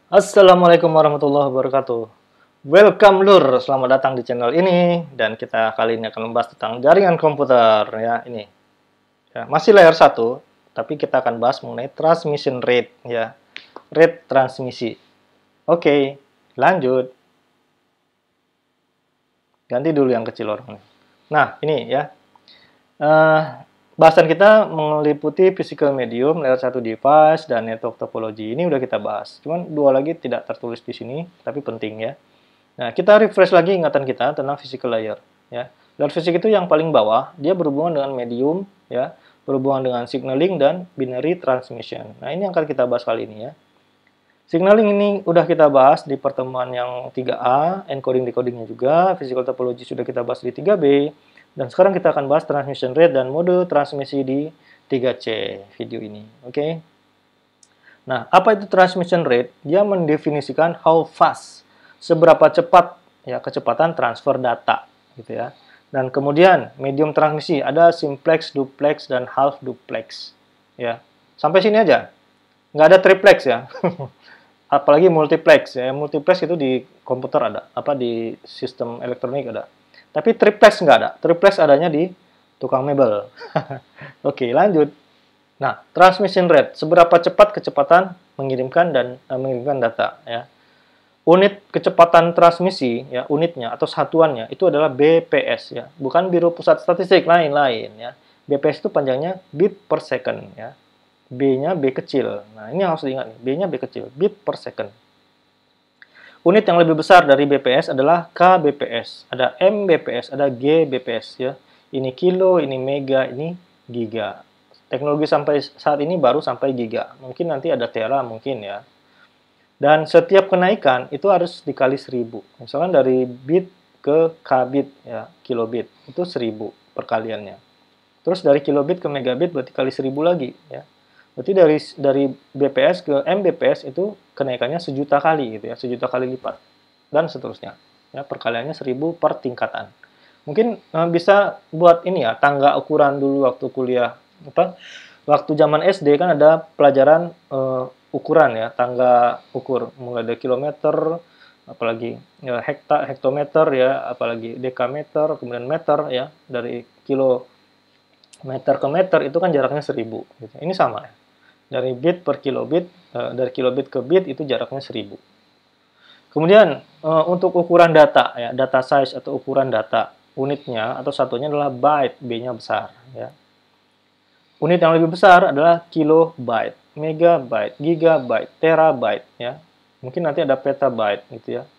Assalamualaikum warahmatullahi wabarakatuh. Welcome Lur, selamat datang di channel ini dan kita kali ini akan membahas tentang jaringan komputer ya ini. Ya, masih layer 1, tapi kita akan bahas mengenai transmission rate ya. Rate transmisi. Oke, lanjut. Ganti dulu yang kecil orangnya. Nah, ini ya. Eh, Bahasan kita meliputi physical medium, layer 1 device, dan network topology. Ini udah kita bahas. Cuman dua lagi tidak tertulis di sini, tapi penting ya. Nah, kita refresh lagi ingatan kita tentang physical layer. Ya. Layer fisik itu yang paling bawah, dia berhubungan dengan medium, ya, berhubungan dengan signaling dan binary transmission. Nah, ini yang akan kita bahas kali ini ya. Signaling ini udah kita bahas di pertemuan yang 3A, encoding decodingnya juga, physical topology sudah kita bahas di 3B, dan sekarang kita akan bahas transmission rate dan mode transmisi di 3C video ini. Oke. Nah, apa itu transmission rate? Dia mendefinisikan how fast, seberapa cepat ya kecepatan transfer data gitu ya. Dan kemudian medium transmisi ada simplex, duplex dan half duplex ya. Sampai sini aja. Nggak ada triplex ya. Apalagi multiplex ya. Multiplex itu di komputer ada, apa di sistem elektronik ada. Tapi triplex nggak ada. Triplex adanya di tukang mebel. Oke, lanjut. Nah, transmission rate, seberapa cepat kecepatan mengirimkan mengirimkan data ya. Unit kecepatan transmisi ya, unitnya atau satuannya itu adalah BPS ya, bukan Biro Pusat Statistik lain-lain ya. BPS itu panjangnya bit per second ya. B-nya B kecil. Nah, ini yang harus diingat nih, B-nya B kecil, bit per second. Unit yang lebih besar dari BPS adalah kbps, ada mbps, ada gbps ya. Ini kilo, ini mega, ini giga. Teknologi sampai saat ini baru sampai giga. Mungkin nanti ada tera mungkin ya. Dan setiap kenaikan itu harus dikali 1000. Misalkan dari bit ke kbit ya, kilobit. Itu 1000 perkaliannya. Terus dari kilobit ke megabit berarti kali 1000 lagi ya. Berarti dari BPS ke mbps itu kenaikannya 1.000.000 kali gitu ya, 1.000.000 kali lipat. Dan seterusnya. Ya, perkaliannya 1000 per tingkatan. Mungkin bisa buat ini ya, tangga ukuran dulu waktu kuliah waktu zaman SD kan ada pelajaran ukuran ya, tangga ukur mulai dari kilometer, apalagi ya, hektometer ya, apalagi dekameter, kemudian meter ya, dari kilometer ke meter itu kan jaraknya 1000 gitu. Ini sama ya. Dari bit per kilobit, dari kilobit ke bit itu jaraknya 1000. Kemudian untuk ukuran data ya, data size atau ukuran data, unitnya atau satunya adalah byte, B-nya besar ya. Unit yang lebih besar adalah kilobyte, megabyte, gigabyte, terabyte ya. Mungkin nanti ada petabyte gitu ya.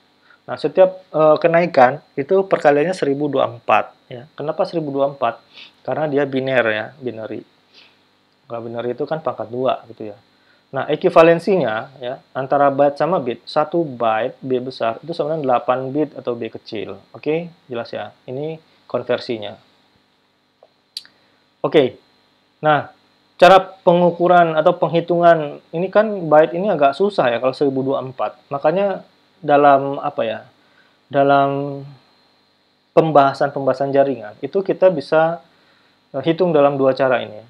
Nah, setiap kenaikan itu perkaliannya 1024 ya. Kenapa 1024? Karena dia biner ya, binary. Kalau binary itu kan pangkat 2 gitu ya. Nah, ekivalensinya ya antara byte sama bit, 1 byte B besar itu sama dengan 8 bit atau B kecil. Oke, jelas ya. Ini konversinya. Oke. Nah, cara pengukuran atau penghitungan ini kan byte ini agak susah ya kalau 1024. Makanya dalam apa ya? Dalam pembahasan jaringan itu kita bisa hitung dalam dua cara ini.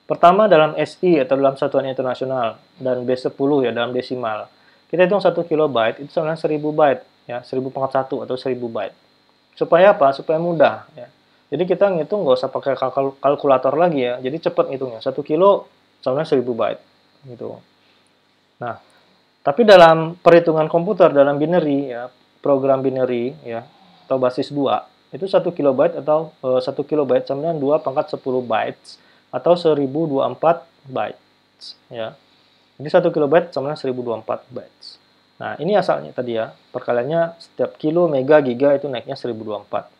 Pertama dalam SI atau dalam satuan internasional dan B10 ya dalam desimal. Kita hitung 1 kilobyte itu sama dengan 1000 byte ya, 1000 pangkat 1 atau 1000 byte. Supaya apa? Supaya mudah ya. Jadi kita ngitung nggak usah pakai kalkulator lagi ya. Jadi cepat ngitungnya. 1 kilo sama 1000 byte gitu. Nah, tapi dalam perhitungan komputer dalam binary ya, program binary ya atau basis 2, itu 1 kilobyte atau 1 kilobyte sama dengan 2 pangkat 10 bytes atau 1024 bytes ya. Jadi 1 kilobyte sama dengan 1024 bytes. Nah, ini asalnya tadi ya. Perkaliannya setiap kilo, mega, giga itu naiknya 1024.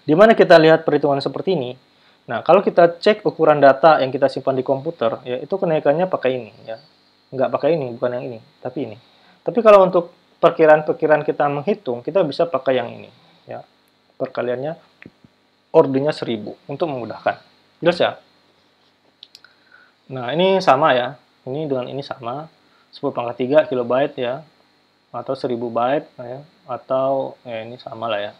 Di mana kita lihat perhitungan seperti ini? Nah, kalau kita cek ukuran data yang kita simpan di komputer, ya itu kenaikannya pakai ini, ya. Nggak pakai ini, bukan yang ini, tapi ini. Tapi kalau untuk perkiraan-perkiraan kita menghitung, kita bisa pakai yang ini, ya. Perkaliannya ordernya 1000 untuk memudahkan. Jelas ya? Nah, ini sama ya. Ini dengan ini sama. 10 pangkat 3 kilobyte ya. Atau 1000 byte ya. Atau ini sama lah ya.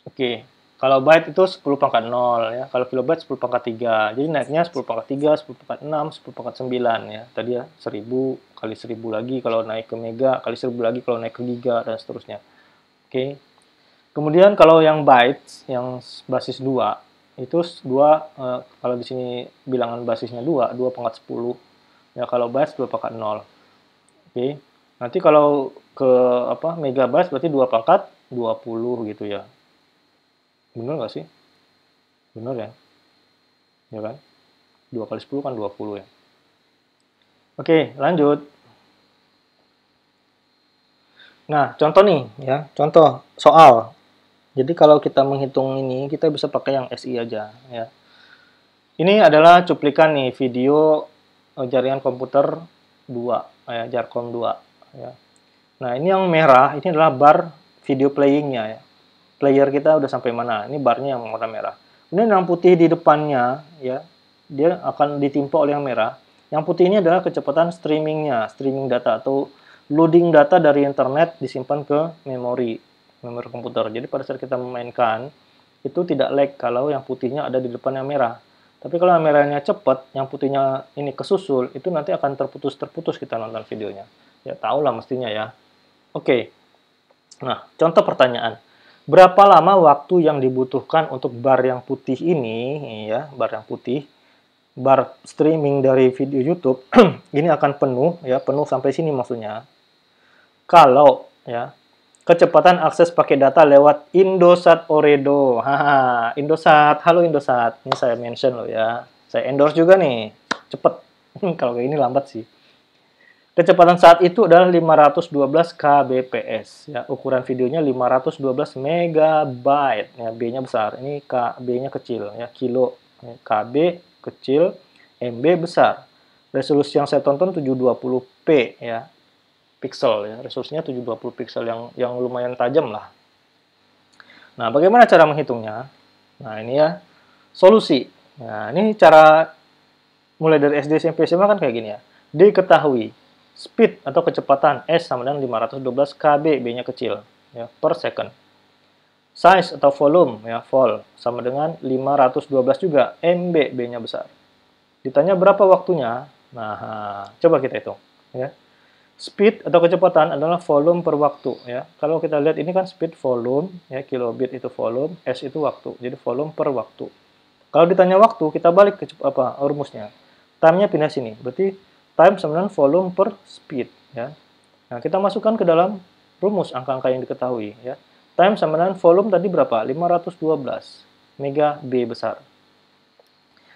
Oke. Kalau byte itu 10 pangkat 0 ya. Kalau kilobyte 10 pangkat 3. Jadi naiknya 10 pangkat 3, 10 pangkat 6, 10 pangkat 9 ya. Tadi ya 1000 kali 1000 lagi kalau naik ke mega, kali 1000 lagi kalau naik ke giga dan seterusnya. Oke. Kemudian kalau yang bytes yang basis 2 itu 2 kalau di sini bilangan basisnya 2, 2 pangkat 10. Ya kalau bytes 2 pangkat 0. Oke. Nanti kalau ke megabytes berarti 2 pangkat 20 gitu ya. Bener nggak sih? Bener ya? Ya kan? 2 kali 10 kan 20 ya. Oke, lanjut. Nah, contoh nih ya, contoh soal. Jadi kalau kita menghitung ini, kita bisa pakai yang SI aja ya. Ini adalah cuplikan nih video jaringan komputer 2 ya, Jarcom 2 ya. Nah, ini yang merah, ini adalah bar video playing-nya ya. Player kita udah sampai mana? Ini barnya yang warna merah. Kemudian yang putih di depannya, ya, dia akan ditimpa oleh yang merah. Yang putih ini adalah kecepatan streamingnya, streaming data atau loading data dari internet disimpan ke memori komputer. Jadi pada saat kita memainkan, itu tidak lag kalau yang putihnya ada di depan yang merah. Tapi kalau yang merahnya cepat, yang putihnya ini kesusul, itu nanti akan terputus-terputus kita nonton videonya. Ya, tahulah mestinya ya. Oke. Nah, contoh pertanyaan. Berapa lama waktu yang dibutuhkan untuk bar yang putih ini, ya, bar yang putih, bar streaming dari video YouTube, ini akan penuh, ya, penuh sampai sini maksudnya. Kalau, ya, kecepatan akses pakai data lewat Indosat Ooredoo. Haha, Indosat, halo Indosat. Ini saya mention loh ya. Saya endorse juga nih. Cepet. Kalau kayak ini lambat sih. Kecepatan saat itu adalah 512 kbps. Ya, ukuran videonya 512 megabyte. Ya, B-nya besar. Ini B-nya kecil. Ya, kilo. Ya, KB kecil, MB besar. Resolusi yang saya tonton 720p. Ya, pixel. Ya, resolusinya 720 pixel yang lumayan tajam lah. Nah, bagaimana cara menghitungnya? Nah, ini ya solusi. Nah, ini cara mulai dari SD, SMP, SMA kan kayak gini ya. Diketahui. Speed atau kecepatan S sama dengan 512 kb, B-nya kecil, ya, per second. Size atau volume, ya, vol, sama dengan 512 juga, MB, B-nya besar. Ditanya berapa waktunya? Nah, coba kita hitung. Ya. Speed atau kecepatan adalah volume per waktu. Ya. Kalau kita lihat ini kan speed volume, ya, kilobit itu volume, S itu waktu. Jadi volume per waktu. Kalau ditanya waktu, kita balik ke rumusnya. Time-nya pindah sini. Berarti time sama dengan volume per speed ya. Nah, kita masukkan ke dalam rumus angka-angka yang diketahui ya. Time sama dengan volume tadi berapa? 512 mega B besar.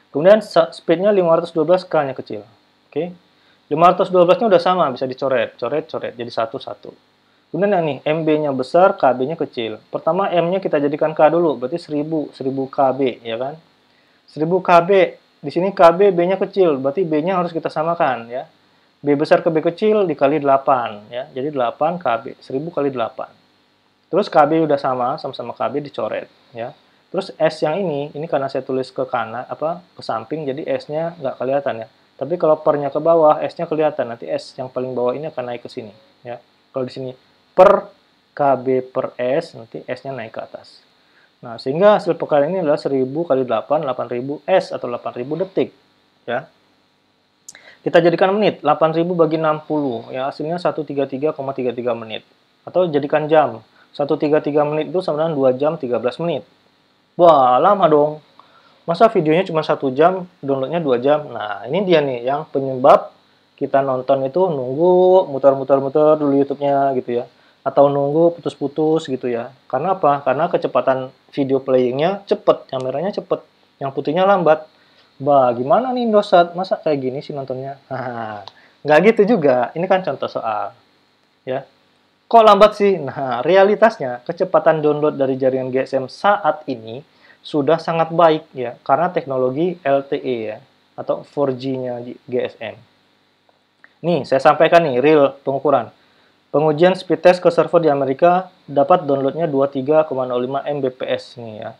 Kemudian speed-nya 512 K-nya kecil. Oke. 512-nya udah sama, bisa dicoret, coret jadi satu-satu. Kemudian yang nih, MB-nya besar, KB-nya kecil. Pertama M-nya kita jadikan K dulu, berarti 1000 KB ya kan. 1000 KB. Di sini KB B-nya kecil, berarti B-nya harus kita samakan ya. B besar ke B kecil dikali 8 ya. Jadi 8 KB, 1000 kali 8. Terus KB udah sama-sama KB dicoret ya. Terus S yang ini karena saya tulis ke kanan ke samping jadi S-nya nggak kelihatan ya. Tapi kalau per-nya ke bawah, S-nya kelihatan. Nanti S yang paling bawah ini akan naik ke sini ya. Kalau di sini per KB per S, nanti S-nya naik ke atas. Nah, sehingga hasil perkalian ini adalah 1000 kali 8, 8000 S atau 8000 detik. Ya. Kita jadikan menit, 8000 bagi 60, ya hasilnya 133,33 menit. Atau jadikan jam, 133 menit itu sama dengan 2 jam 13 menit. Wah, lama dong. Masa videonya cuma 1 jam, downloadnya 2 jam? Nah, ini dia nih yang penyebab kita nonton itu nunggu, muter-muter dulu YouTube-nya gitu ya. Atau nunggu putus-putus gitu ya. Karena apa? Karena kecepatan video playing-nya cepet, yang merahnya cepet, yang putihnya lambat. Bah, gimana nih Indosat? Masa kayak gini sih nontonnya? Nggak gitu juga. Ini kan contoh soal. Ya. Kok lambat sih? Nah, realitasnya kecepatan download dari jaringan GSM saat ini sudah sangat baik ya, karena teknologi LTE ya, atau 4G-nya GSM. Nih, saya sampaikan nih real pengukuran. Pengujian speed test ke server di Amerika dapat downloadnya 23,05 Mbps nih ya.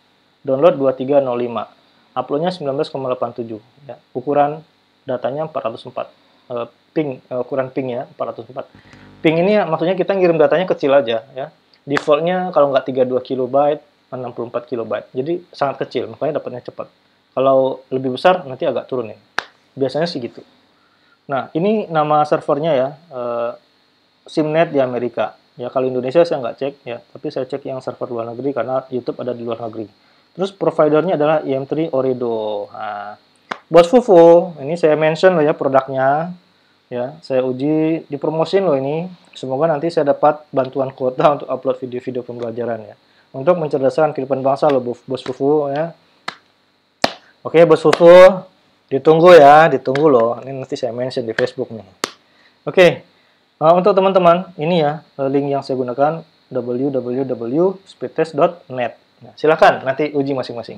Download 2305. Uploadnya 19,87 ya. Ukuran datanya 404. Ukuran ping ya 404. Ping ini maksudnya kita ngirim datanya kecil aja ya. Defaultnya kalau nggak 32 kilobyte, 64 kilobyte. Jadi sangat kecil, makanya dapatnya cepat. Kalau lebih besar nanti agak turunin. Biasanya sih gitu. Nah, ini nama servernya ya, Simnet di Amerika. Ya, kalau Indonesia saya nggak cek ya, tapi saya cek yang server luar negeri karena YouTube ada di luar negeri. Terus providernya adalah IM3 Ooredoo. Nah, Bos Fufu, ini saya mention loh ya produknya. Ya, saya uji, dipromosin loh ini. Semoga nanti saya dapat bantuan kuota untuk upload video-video pembelajaran ya. Untuk mencerdaskan kehidupan bangsa loh Bos Fufu ya. Oke, Bos Fufu, ditunggu ya, ditunggu loh. Ini nanti saya mention di Facebook nih. Oke, untuk teman-teman, ini ya link yang saya gunakan www.speedtest.net. Nah, silakan nanti uji masing-masing.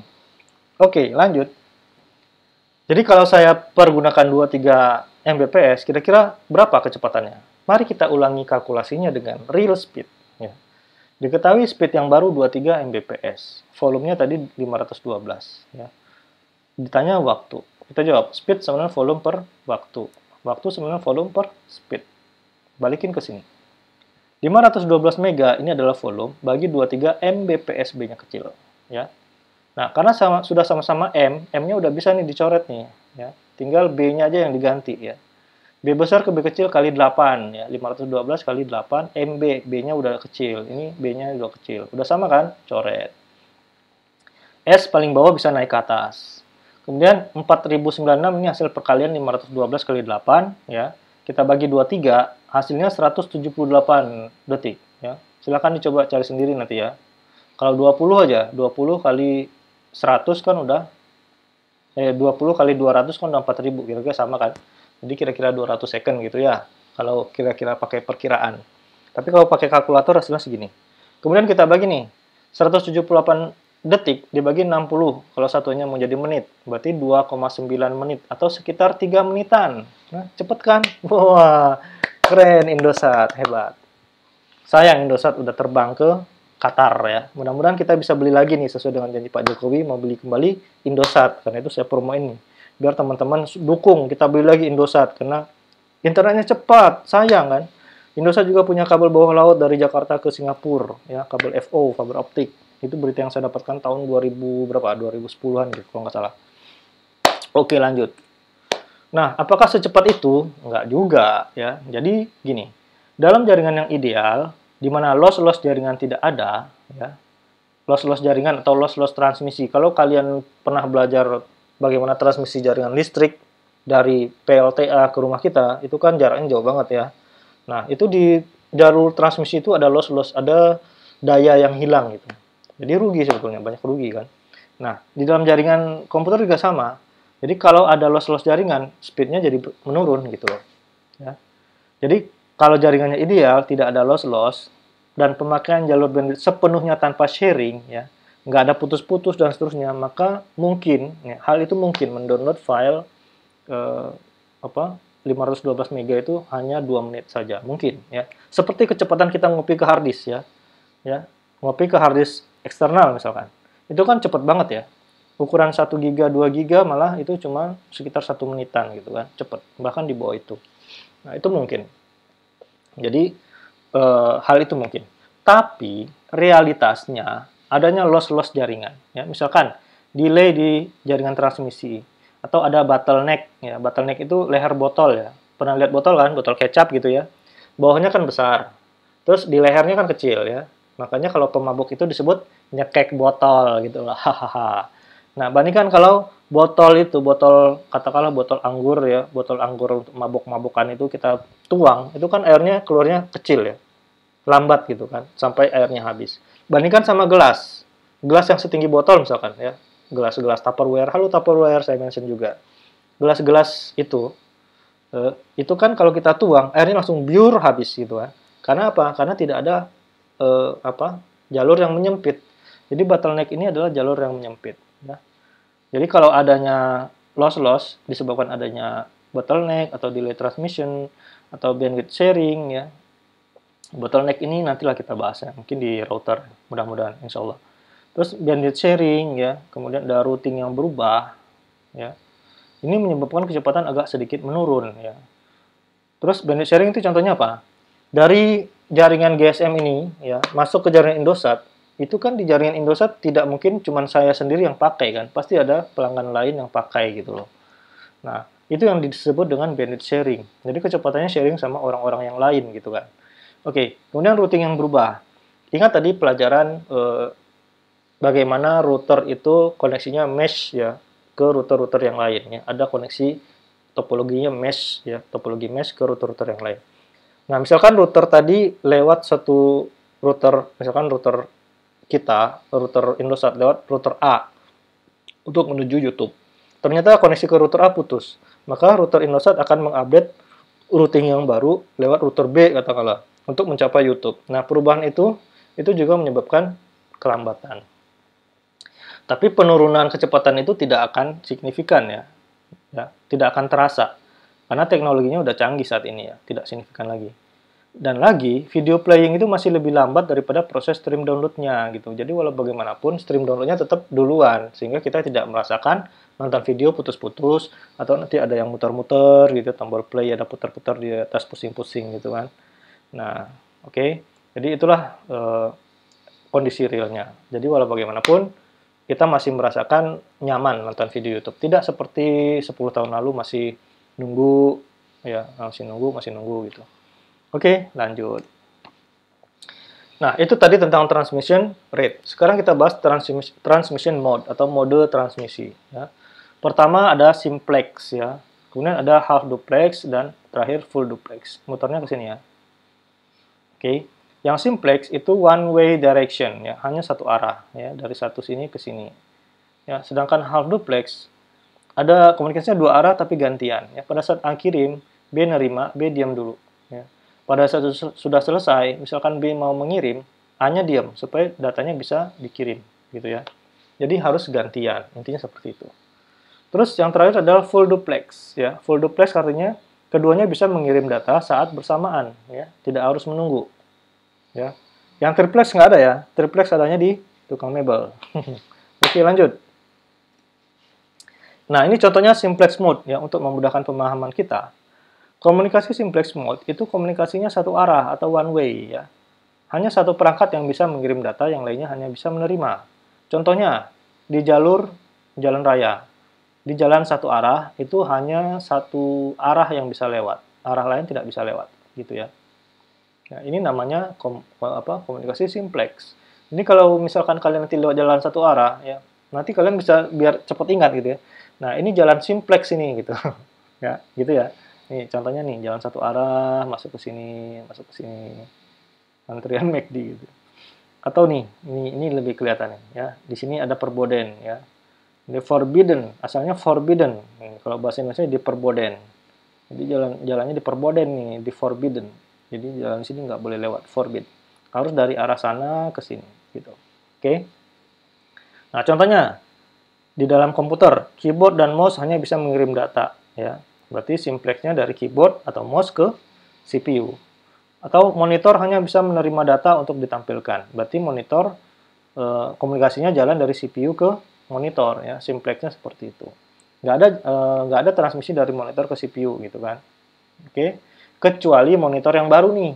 Oke, lanjut. Jadi kalau saya pergunakan 23 Mbps, kira-kira berapa kecepatannya? Mari kita ulangi kalkulasinya dengan real speed. Ya. Diketahui speed yang baru 23 Mbps. Volumenya tadi 512. Ya. Ditanya waktu. Kita jawab, speed sebenarnya volume per waktu. Waktu sebenarnya volume per speed. Balikin ke sini. 512 mega ini adalah volume bagi 23 Mbps B-nya kecil. Ya. Nah, karena sudah sama-sama M-nya udah bisa nih dicoret nih. Ya. Tinggal B-nya aja yang diganti ya. B besar ke B kecil kali 8 ya. 512 kali 8 MB. B-nya udah kecil. Ini B-nya udah kecil. Udah sama kan? Coret. S paling bawah bisa naik ke atas. Kemudian 4096 ini hasil perkalian 512 kali 8 ya. Kita bagi 23, hasilnya 178 detik ya. Silakan dicoba cari sendiri nanti ya. Kalau 20 aja, 20 kali 100 kan udah 20 kali 200 kan udah 4000, kira-kira sama kan. Jadi kira-kira 200 second gitu ya. Kalau kira-kira pakai perkiraan. Tapi kalau pakai kalkulator hasilnya segini. Kemudian kita bagi nih. 178 detik dibagi 60. Kalau satunya mau jadi menit, berarti 2,9 menit atau sekitar 3 menitan. Nah, cepet kan? Wah, keren Indosat, hebat. Sayang Indosat udah terbang ke Qatar ya. Mudah-mudahan kita bisa beli lagi nih sesuai dengan janji Pak Jokowi mau beli kembali Indosat. Karena itu saya promoin nih. Biar teman-teman dukung kita beli lagi Indosat karena internetnya cepat. Sayang kan. Indosat juga punya kabel bawah laut dari Jakarta ke Singapura ya, kabel FO, fiber optik. Itu berita yang saya dapatkan tahun 2000 berapa? 2010-an gitu kalau nggak salah. Oke, lanjut. Nah, apakah secepat itu? Nggak juga ya. Jadi gini, dalam jaringan yang ideal di mana loss-loss jaringan tidak ada, ya, loss-loss jaringan atau loss-loss transmisi. Kalau kalian pernah belajar bagaimana transmisi jaringan listrik dari PLTA ke rumah kita, itu kan jaraknya jauh banget ya. Nah, itu di jalur transmisi itu ada loss-loss, ada daya yang hilang gitu. Jadi rugi sebetulnya, banyak rugi kan. Nah, di dalam jaringan komputer juga sama. Jadi kalau ada loss-loss jaringan, speednya jadi menurun gitu loh. Ya. Jadi kalau jaringannya ideal, tidak ada loss-loss, dan pemakaian jalur bandwidth sepenuhnya tanpa sharing, ya, nggak ada putus-putus dan seterusnya, maka mungkin, ya, hal itu mungkin mendownload file 512 mega itu hanya 2 menit saja, mungkin, ya. Seperti kecepatan kita ngopi ke harddisk, ya, ngopi ke harddisk eksternal misalkan, itu kan cepat banget ya. Ukuran 1 giga, 2 giga malah itu cuma sekitar 1 menitan gitu kan, cepat, bahkan di bawah itu. Nah, itu mungkin. Jadi hal itu mungkin. Tapi realitasnya adanya loss-loss jaringan. Ya, misalkan delay di jaringan transmisi atau ada bottleneck. Ya, bottleneck itu leher botol ya. Pernah lihat botol kan? Botol kecap gitu ya. Bawahnya kan besar. Terus di lehernya kan kecil ya. Makanya kalau pemabuk itu disebut nyekek botol gitu lah. Hahaha. Nah, bandingkan kalau botol itu, katakanlah botol anggur ya, botol anggur untuk mabuk-mabukan itu kita tuang, itu kan airnya keluarnya kecil ya, lambat gitu kan, sampai airnya habis. Bandingkan sama gelas yang setinggi botol misalkan ya, gelas-gelas Tupperware, halo Tupperware saya mention juga, gelas-gelas itu kan kalau kita tuang, airnya langsung biur habis gitu kan. Karena apa? Karena tidak ada jalur yang menyempit. Jadi bottleneck ini adalah jalur yang menyempit. Ya. Jadi kalau adanya loss disebabkan adanya bottleneck atau delay transmission atau bandwidth sharing ya. Bottleneck ini nantilah kita bahas ya, mungkin di router mudah-mudahan insya Allah. Terus bandwidth sharing ya, kemudian ada routing yang berubah ya. Ini menyebabkan kecepatan agak sedikit menurun ya. Terus bandwidth sharing itu contohnya apa? Dari jaringan GSM ini ya, masuk ke jaringan Indosat, itu kan di jaringan Indosat tidak mungkin cuma saya sendiri yang pakai kan, pasti ada pelanggan lain yang pakai gitu loh. Nah, itu yang disebut dengan bandwidth sharing. Jadi kecepatannya sharing sama orang-orang yang lain gitu kan. Oke, kemudian routing yang berubah. Ingat tadi pelajaran bagaimana router itu koneksinya mesh ya ke router-router yang lain ya. Ada koneksi topologinya mesh ya, topologi mesh ke router-router yang lain. Nah, misalkan router tadi lewat satu router, misalkan router kita, router Indosat lewat router A untuk menuju YouTube. Ternyata koneksi ke router A putus. Maka router Indosat akan mengupdate routing yang baru lewat router B katakanlah untuk mencapai YouTube. Nah, perubahan itu juga menyebabkan kelambatan. Tapi penurunan kecepatan itu tidak akan signifikan ya, tidak akan terasa karena teknologinya udah canggih saat ini ya, tidak signifikan lagi. Dan lagi, video playing itu masih lebih lambat daripada proses stream downloadnya gitu. Jadi walau bagaimanapun stream downloadnya tetap duluan, sehingga kita tidak merasakan nonton video putus-putus atau nanti ada yang muter-muter gitu, tombol play ada putar-putar di atas pusing-pusing gitu kan. Nah, oke. Jadi itulah kondisi realnya. Jadi walau bagaimanapun kita masih merasakan nyaman nonton video YouTube. Tidak seperti 10 tahun lalu masih nunggu ya, masih nunggu gitu. Oke, lanjut. Nah, itu tadi tentang transmission rate. Sekarang kita bahas transmission mode atau mode transmisi. Ya. Pertama ada simplex ya, kemudian ada half duplex dan terakhir full duplex. Muternya ke sini ya. Oke, yang simplex itu one way direction ya, hanya satu arah ya, dari satu sini ke sini. Ya, sedangkan half duplex ada komunikasinya dua arah tapi gantian. Ya, pada saat A kirim, B nerima, B diam dulu. Ya. Pada saat sudah selesai, misalkan B mau mengirim, A-nya diam supaya datanya bisa dikirim, gitu ya. Jadi harus gantian, intinya seperti itu. Terus yang terakhir adalah full duplex, ya. Full duplex artinya keduanya bisa mengirim data saat bersamaan, ya, tidak harus menunggu, ya. Yang triplex nggak ada ya, triplex adanya di tukang mebel. Oke, lanjut. Nah, ini contohnya simplex mode, ya, untuk memudahkan pemahaman kita. Komunikasi simplex mode itu komunikasinya satu arah atau one way ya. Hanya satu perangkat yang bisa mengirim data, yang lainnya hanya bisa menerima. Contohnya di jalur jalan raya. Di jalan satu arah itu hanya satu arah yang bisa lewat. Arah lain tidak bisa lewat, gitu ya. Nah, ini namanya komunikasi simplex. Ini kalau misalkan kalian nanti lewat jalan satu arah ya, nanti kalian bisa biar cepat ingat gitu ya. Nah, ini jalan simplex ini gitu. Ya, gitu ya. Nih, contohnya nih, jalan satu arah, masuk ke sini, antrian McD gitu. Atau nih, ini lebih kelihatan ya. Di sini ada perboden ya. The forbidden, asalnya forbidden. Kalau bahasa Indonesia di perboden. Jadi jalannya di perboden nih, di forbidden. Jadi jalan sini nggak boleh lewat, forbid. Harus dari arah sana ke sini gitu. Oke. Nah, contohnya di dalam komputer, keyboard dan mouse hanya bisa mengirim data ya. Berarti simplexnya dari keyboard atau mouse ke CPU. Atau monitor hanya bisa menerima data untuk ditampilkan. Berarti monitor komunikasinya jalan dari CPU ke monitor ya. Simplexnya seperti itu. Nggak ada transmisi dari monitor ke CPU gitu kan. Oke. Kecuali monitor yang baru nih,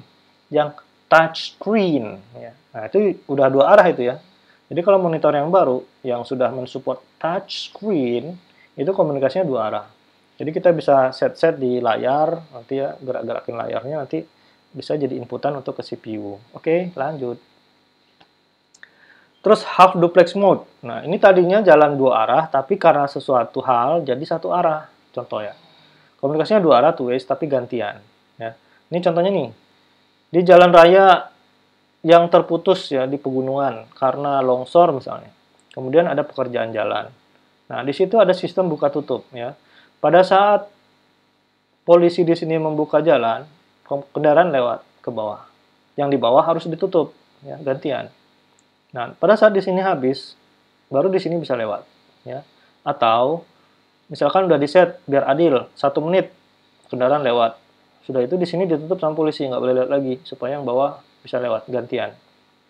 yang touch screen ya. Nah, itu udah dua arah itu ya. Jadi kalau monitor yang baru yang sudah mensupport touch screen itu komunikasinya dua arah. Jadi kita bisa set di layar, nanti ya gerak-gerakin layarnya, nanti bisa jadi inputan untuk ke CPU. Oke, lanjut. Terus half duplex mode. Nah, ini tadinya jalan dua arah, tapi karena sesuatu hal jadi satu arah. Contoh ya. Komunikasinya dua arah, two ways, tapi gantian. Ya. Ini contohnya nih. Di jalan raya yang terputus ya di pegunungan karena longsor misalnya. Kemudian ada pekerjaan jalan. Nah, di situ ada sistem buka tutup ya. Pada saat polisi di sini membuka jalan, kendaraan lewat ke bawah. Yang di bawah harus ditutup, ya, gantian. Nah, pada saat di sini habis, baru di sini bisa lewat, ya. Atau misalkan udah di set biar adil, 1 menit kendaraan lewat. Sudah itu di sini ditutup sama polisi, nggak boleh lewat lagi supaya yang bawah bisa lewat gantian.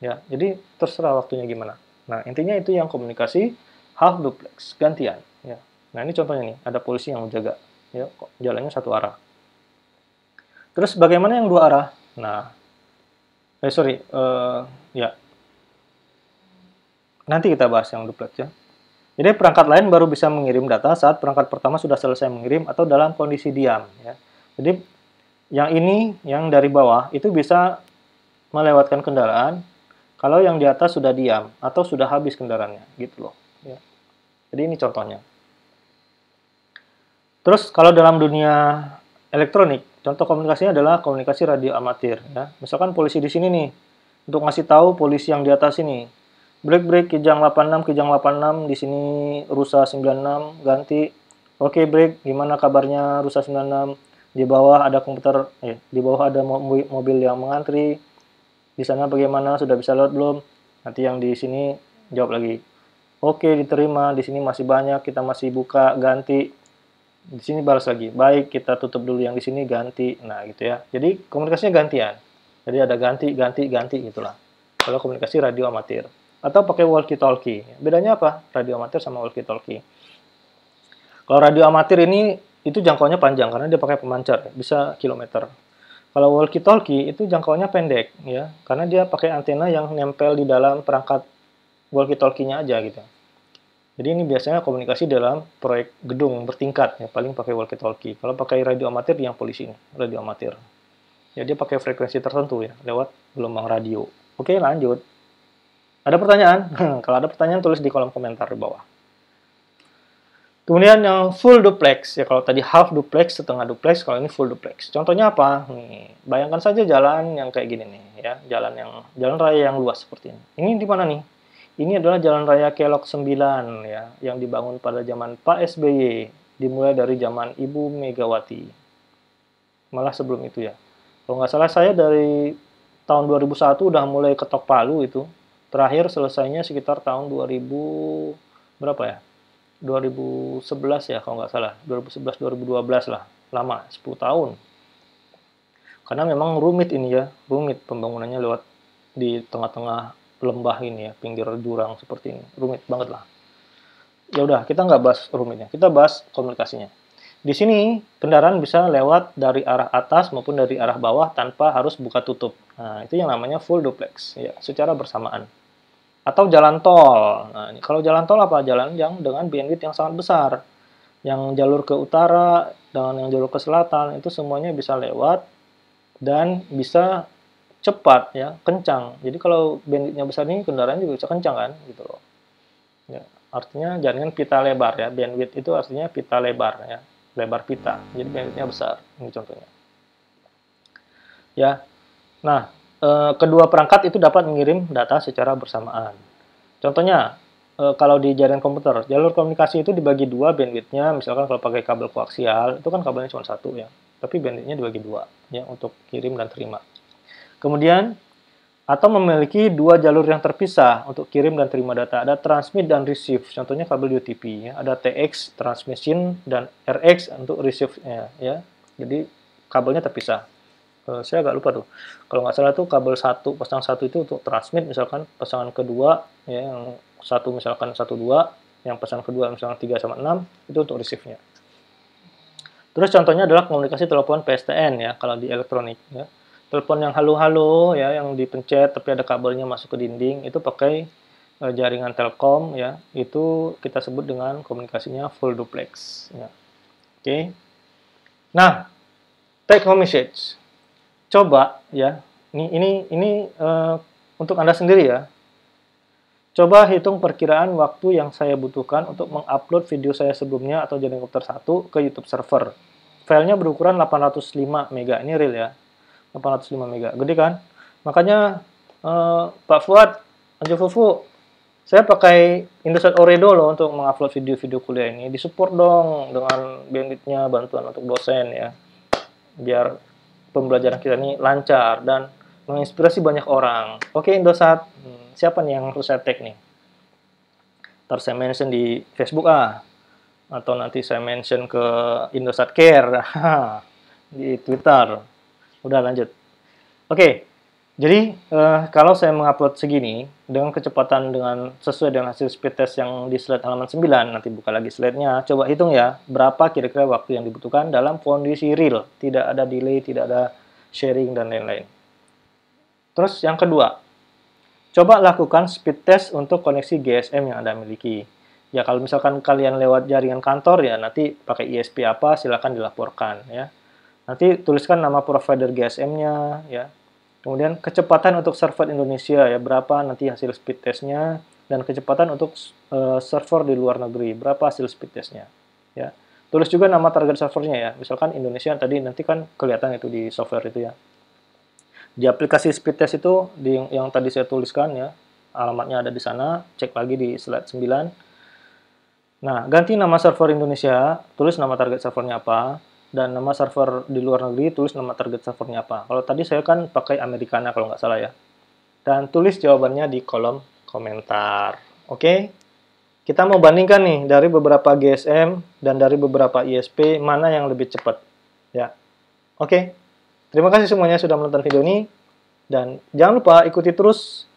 Ya, jadi terserah waktunya gimana. Nah, intinya itu yang komunikasi half duplex, gantian, ya. Nah, ini contohnya nih, ada polisi yang menjaga, ya, jalannya satu arah. Terus bagaimana yang dua arah? Nah, ya. Nanti kita bahas yang duplex ya. Jadi perangkat lain baru bisa mengirim data saat perangkat pertama sudah selesai mengirim atau dalam kondisi diam. Ya. Jadi yang ini, yang dari bawah, itu bisa melewatkan kendaraan kalau yang di atas sudah diam atau sudah habis kendaraannya, gitu loh. Ya. Jadi ini contohnya. Terus kalau dalam dunia elektronik, contoh komunikasinya adalah komunikasi radio amatir. Ya. Misalkan polisi di sini nih, untuk ngasih tahu polisi yang di atas ini, break Kijang 86, Kijang 86, di sini Rusa 96, ganti. Oke, break, gimana kabarnya Rusa 96? Di bawah ada komputer, di bawah ada mobil yang mengantri. Di sana bagaimana, sudah bisa load belum? Nanti yang di sini jawab lagi. Oke, diterima, di sini masih banyak, kita masih buka, ganti. Di sini balas lagi. Baik, kita tutup dulu yang di sini, ganti. Nah, gitu ya. Jadi komunikasinya gantian. Jadi ada ganti gitulah. Kalau komunikasi radio amatir. Atau pakai walkie-talkie. Bedanya apa? Radio amatir sama walkie-talkie. Kalau radio amatir ini itu jangkauannya panjang karena dia pakai pemancar, bisa kilometer. Kalau walkie-talkie itu jangkauannya pendek ya, karena dia pakai antena yang nempel di dalam perangkat walkie-talkie-nya aja gitu. Jadi ini biasanya komunikasi dalam proyek gedung bertingkat ya, paling pakai walkie-talkie. Kalau pakai radio amatir yang polisi ini, radio amatir. Ya dia pakai frekuensi tertentu ya, lewat gelombang radio. Oke, lanjut. Ada pertanyaan? Kalau ada pertanyaan tulis di kolom komentar di bawah. Kemudian yang full duplex, ya kalau tadi half duplex, setengah duplex, kalau ini full duplex. Contohnya apa? Nih, bayangkan saja jalan yang kayak gini nih, ya, jalan raya yang luas seperti ini. Ini di mana nih? Ini adalah Jalan Raya Kelok 9 ya, yang dibangun pada zaman Pak SBY, dimulai dari zaman Ibu Megawati. Malah sebelum itu ya. Kalau nggak salah saya dari tahun 2001 udah mulai ketok palu itu. Terakhir selesainya sekitar tahun 2000 berapa ya? 2011 ya kalau nggak salah. 2011 2012 lah. Lama, 10 tahun. Karena memang rumit ini ya, rumit pembangunannya lewat di tengah-tengah lembah ini ya, pinggir jurang seperti ini. Rumit banget lah. Ya udah, kita nggak bahas rumitnya. Kita bahas komunikasinya. Di sini kendaraan bisa lewat dari arah atas maupun dari arah bawah tanpa harus buka tutup. Nah, itu yang namanya full duplex ya, secara bersamaan. Atau jalan tol. Nah, kalau jalan tol apa? Jalan yang dengan bandwidth yang sangat besar. Yang jalur ke utara dengan yang jalur ke selatan itu semuanya bisa lewat dan bisa cepat ya, kencang. Jadi kalau bandwidthnya besar ini kendaraan juga bisa kencang kan, gitu loh. Ya, artinya jaringan pita lebar ya. Bandwidth itu artinya pita lebar ya, lebar pita. Jadi bandwidthnya besar. Ini contohnya. Ya. Nah, kedua perangkat itu dapat mengirim data secara bersamaan. Contohnya, kalau di jaringan komputer, jalur komunikasi itu dibagi dua bandwidthnya. Misalkan kalau pakai kabel koaksial, itu kan kabelnya cuma satu ya. Tapi bandwidthnya dibagi dua ya untuk kirim dan terima. Kemudian, atau memiliki dua jalur yang terpisah untuk kirim dan terima data. Ada transmit dan receive, contohnya kabel UTP. Ya. Ada TX, transmission, dan RX untuk receive-nya. Ya. Jadi, kabelnya terpisah. Saya agak lupa tuh. Kalau nggak salah tuh kabel pasang satu itu untuk transmit, misalkan pasangan kedua, ya, yang satu misalkan 1-2, yang pasangan kedua misalkan 3/6, itu untuk receive-nya. Terus contohnya adalah komunikasi telepon PSTN ya, kalau di elektronik. Ya. Telepon yang halo-halo ya, yang dipencet tapi ada kabelnya masuk ke dinding, itu pakai jaringan Telkom ya, itu kita sebut dengan komunikasinya full duplex ya. Oke. Nah, take home message. Coba ya, ini untuk Anda sendiri ya. Coba hitung perkiraan waktu yang saya butuhkan untuk mengupload video saya sebelumnya atau jaringan komputer 1 ke YouTube server. Filenya berukuran 805 MB, ini real ya. 805 MB, gede kan? Makanya Pak Fuad, Anjo Fufu, saya pakai Indosat Oredo loh untuk mengupload video-video kuliah ini. Disupport dong dengan bandwidth-nya, bantuan untuk dosen ya. Biar pembelajaran kita ini lancar dan menginspirasi banyak orang. Oke Indosat, siapa nih yang harus saya tag nih? Ntar saya mention di Facebook atau nanti saya mention ke Indosat Care di Twitter. Udah lanjut. Oke, jadi kalau saya mengupload segini dengan kecepatan sesuai dengan hasil speed test yang di slide halaman 9, nanti buka lagi slide-nya, coba hitung ya, berapa kira-kira waktu yang dibutuhkan dalam kondisi real, tidak ada delay, tidak ada sharing, dan lain-lain. Terus yang kedua, Coba lakukan speed test untuk koneksi GSM yang Anda miliki. Ya, kalau misalkan kalian lewat jaringan kantor, ya nanti pakai ISP apa, silakan dilaporkan. Ya. Nanti tuliskan nama provider GSM-nya, ya. Kemudian kecepatan untuk server Indonesia, ya berapa nanti hasil speed test-nya, dan kecepatan untuk server di luar negeri, berapa hasil speed test-nya. Ya. Tulis juga nama target servernya ya, misalkan Indonesia tadi nanti kan kelihatan itu di software itu ya. Di aplikasi speed test itu yang tadi saya tuliskan ya, alamatnya ada di sana, cek lagi di slide 9. Nah, ganti nama server Indonesia, tulis nama target servernya apa, dan nama server di luar negeri, tulis nama target servernya apa. Kalau tadi saya kan pakai Americana kalau nggak salah ya. Dan tulis jawabannya di kolom komentar. Oke? Kita mau bandingkan nih, dari beberapa GSM dan dari beberapa ISP, mana yang lebih cepat. Ya. Oke? Terima kasih semuanya sudah menonton video ini, dan jangan lupa ikuti terus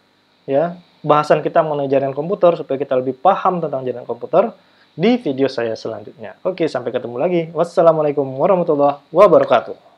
ya bahasan kita mengenai jaringan komputer supaya kita lebih paham tentang jaringan komputer di video saya selanjutnya. Oke, sampai ketemu lagi. Wassalamualaikum warahmatullahi wabarakatuh.